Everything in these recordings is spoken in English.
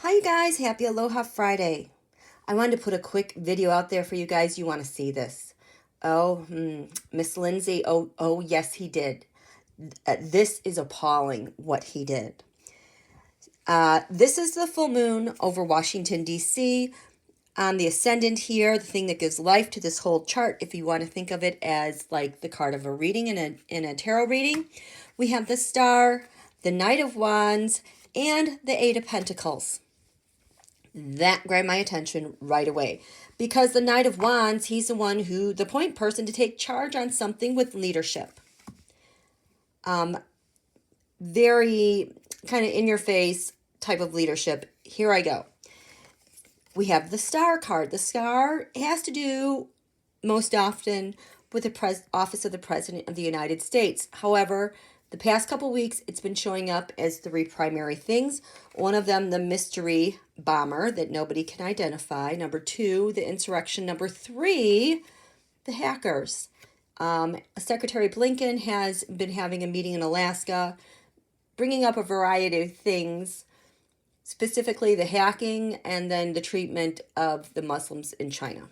Hi you guys, happy Aloha Friday. I wanted to put a quick video out there for you guys. You want to see this. Oh, MissLindsey, oh yes he did. This is appalling what he did. This is the full moon over Washington, D.C. On the ascendant here, the thing that gives life to this whole chart, if you want to think of it as like the card of a reading in a tarot reading. We have the Star, the Knight of Wands, and the Eight of Pentacles. That grabbed my attention right away because the Knight of Wands, he's the one who, the point person to take charge on something with leadership. Very kind of in your face type of leadership. Here I go. We have the Star card. The Star has to do most often with the office of the President of the United States. However, the past couple weeks, it's been showing up as three primary things. One of them, the mystery bomber that nobody can identify. Number two, the insurrection. Number three, the hackers. Secretary Blinken has been having a meeting in Alaska, bringing up a variety of things, specifically the hacking and then the treatment of the Muslims in China.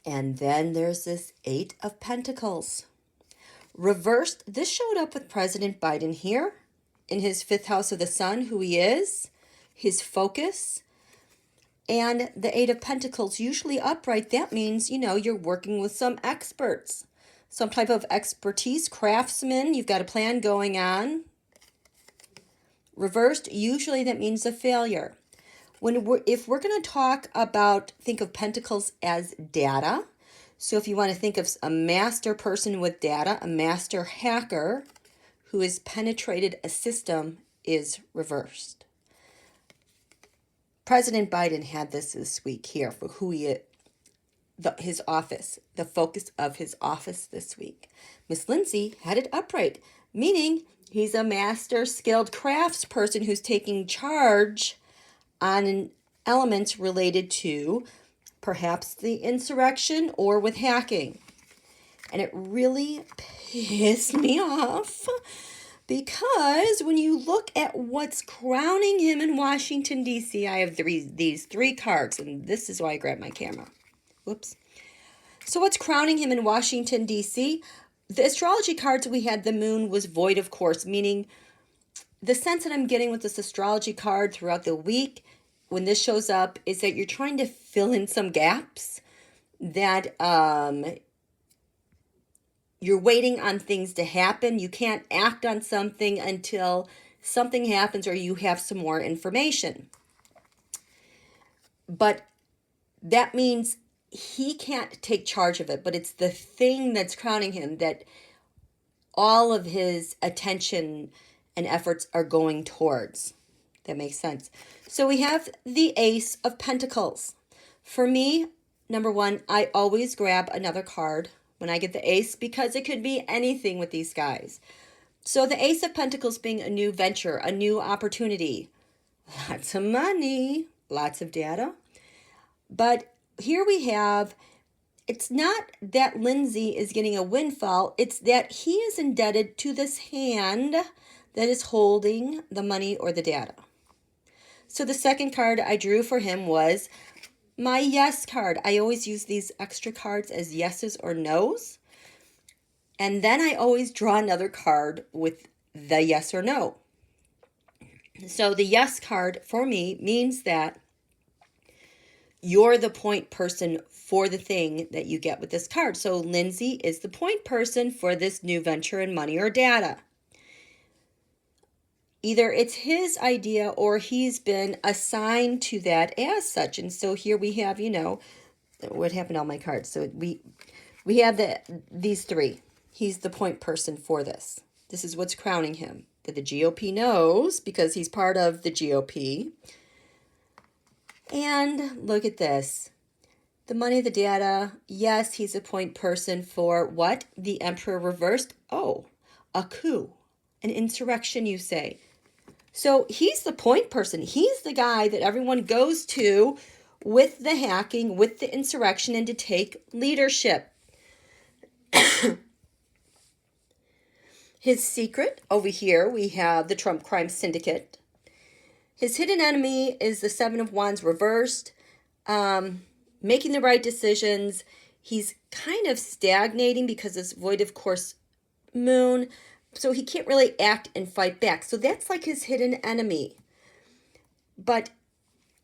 And then there's this Eight of Pentacles. Reversed, this showed up with President Biden here in his fifth house of the sun, who he is, his focus. And the Eight of Pentacles, usually upright, that means, you know, you're working with some experts, some type of expertise, craftsman, you've got a plan going on. Reversed, usually that means a failure. If we're going to talk about, think of Pentacles as data. So if you want to think of a master person with data, a master hacker who has penetrated a system is reversed. President Biden had this week here for who he is, his office, the focus of his office this week. MissLindsey had it upright, meaning he's a master skilled crafts person who's taking charge on elements related to perhaps the insurrection or with hacking. And it really pissed me off because when you look at what's crowning him in Washington, D.C., I have these three cards, and this is why I grabbed my camera. Whoops. So what's crowning him in Washington, D.C.? The astrology cards we had, the moon was void, of course, meaning the sense that I'm getting with this astrology card throughout the week when this shows up is that you're trying to fill in some gaps, that you're waiting on things to happen. You can't act on something until something happens or you have some more information. But that means he can't take charge of it, but it's the thing that's crowning him that all of his attention and efforts are going towards. That makes sense. So we have the Ace of Pentacles. For me, number one, I always grab another card when I get the Ace because it could be anything with these guys. So the Ace of Pentacles being a new venture, a new opportunity, lots of money, lots of data. But here we have, it's not that Lindsay is getting a windfall, it's that he is indebted to this hand that is holding the money or the data. So the second card I drew for him was my yes card. I always use these extra cards as yeses or nos. And then I always draw another card with the yes or no. So the yes card for me means that you're the point person for the thing that you get with this card. So Lindsay is the point person for this new venture in money or data. Either it's his idea or he's been assigned to that as such. And so here we have, you know, what happened to all my cards? So we have these three. He's the point person for this. This is what's crowning him. That the GOP knows because he's part of the GOP. And look at this. The money, the data. Yes, he's a point person for what? The Emperor reversed. Oh, a coup. An insurrection, you say. So he's the point person. He's the guy that everyone goes to with the hacking, with the insurrection, and to take leadership. His secret, over here, we have the Trump Crime Syndicate. His hidden enemy is the Seven of Wands reversed, making the right decisions. He's kind of stagnating because it's void of course moon, so he can't really act and fight back. So that's like his hidden enemy. But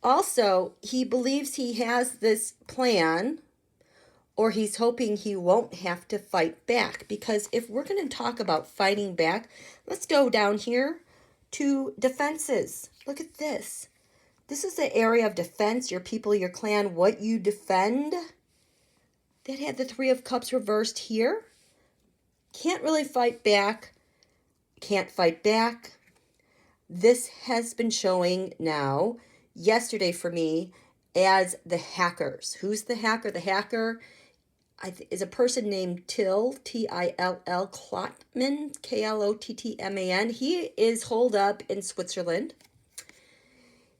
also, he believes he has this plan, or he's hoping he won't have to fight back. Because if we're going to talk about fighting back, let's go down here to defenses. Look at this. This is the area of defense, your people, your clan, what you defend. That had the Three of Cups reversed here. Can't really fight back. Can't fight back. This has been showing now, yesterday for me, as the hackers. Who's the hacker? The hacker is a person named Till, T-I-L-L, Klottman, K-L-O-T-T-M-A-N. He is holed up in Switzerland.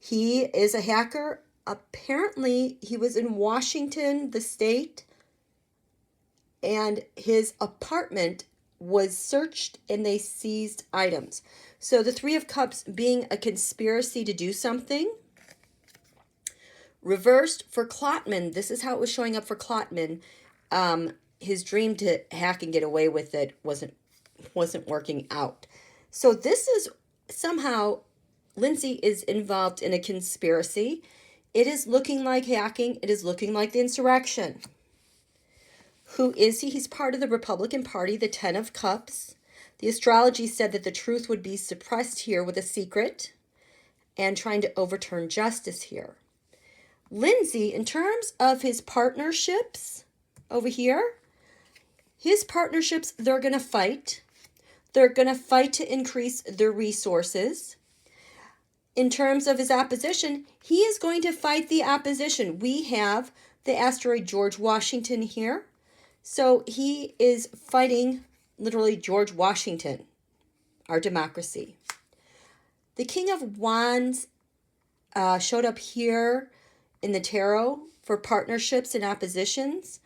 He is a hacker. Apparently, he was in Washington, the state, and his apartment was searched and they seized items. So the Three of Cups being a conspiracy to do something. Reversed for Klottman, this is how it was showing up for Klottman. His dream to hack and get away with it wasn't working out. So this is somehow Lindsey is involved in a conspiracy. It is looking like hacking. It is looking like the insurrection. Who is he? He's part of the Republican Party, the Ten of Cups. The astrology said that the truth would be suppressed here with a secret and trying to overturn justice here. Lindsey, in terms of his partnerships over here, his partnerships, they're going to fight. They're going to fight to increase their resources. In terms of his opposition, he is going to fight the opposition. We have the asteroid George Washington here. So he is fighting literally George Washington, our democracy. The King of Wands showed up here in the tarot for partnerships and oppositions.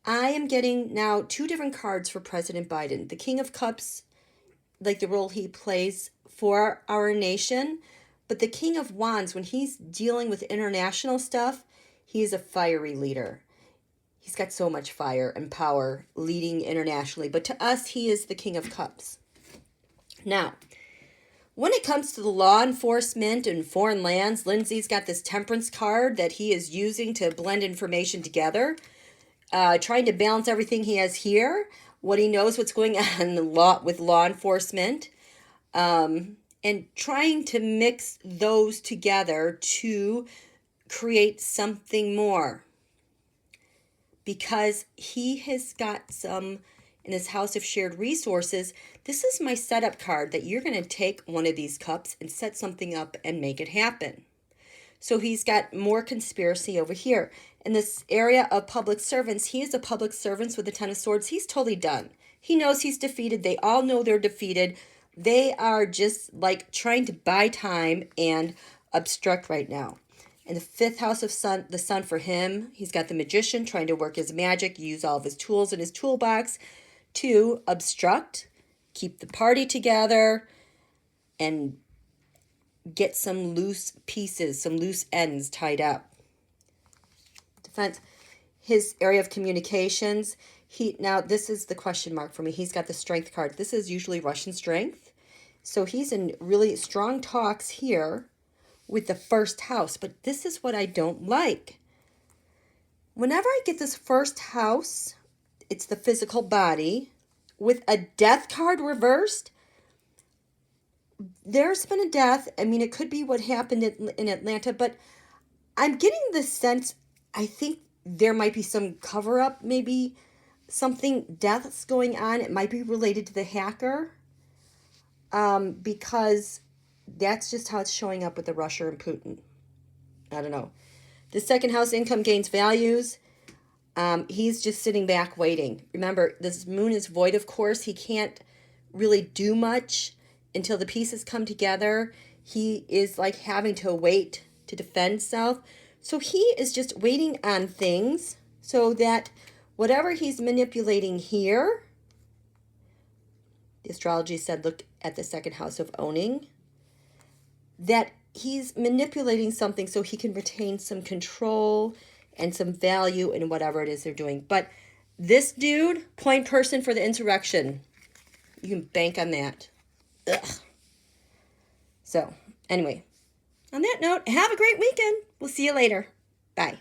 I am getting now two different cards for President Biden. The King of Cups, like the role he plays for our nation. But the King of Wands, when he's dealing with international stuff, he's a fiery leader. He's got so much fire and power leading internationally. But to us, he is the King of Cups. Now, when it comes to the law enforcement and foreign lands, Lindsey's got this temperance card that he is using to blend information together, trying to balance everything he has here, what he knows what's going on with law enforcement, and trying to mix those together to create something more. Because he has got some in his house of shared resources. This is my setup card that you're going to take one of these cups and set something up and make it happen. So he's got more conspiracy over here. In this area of public servants, he is a public servant with the Ten of Swords. He's totally done. He knows he's defeated. They all know they're defeated. They are just like trying to buy time and obstruct right now. In the fifth house of the sun for him, he's got the Magician trying to work his magic, use all of his tools in his toolbox to obstruct, keep the party together, and get some loose pieces, some loose ends tied up. Defense, his area of communications. Now this is the question mark for me. He's got the Strength card. This is usually Russian strength. So he's in really strong talks here with the first house, but this is what I don't like. Whenever I get this first house, it's the physical body, with a death card reversed, there's been a death. I mean, it could be what happened in Atlanta, but I'm getting the sense, I think there might be some cover-up, maybe something, death's going on. It might be related to the hacker, because that's just how it's showing up with the Russia and Putin. I don't know. The second house, income gains values. He's just sitting back waiting. Remember, this moon is void, of course. He can't really do much until the pieces come together. He is like having to wait to defend himself. So he is just waiting on things so that whatever he's manipulating here, the astrology said, look at the second house of owning, that he's manipulating something so he can retain some control and some value in whatever it is they're doing. But this dude, point person for the insurrection. You can bank on that. Ugh. So, anyway, on that note, have a great weekend. We'll see you later. Bye.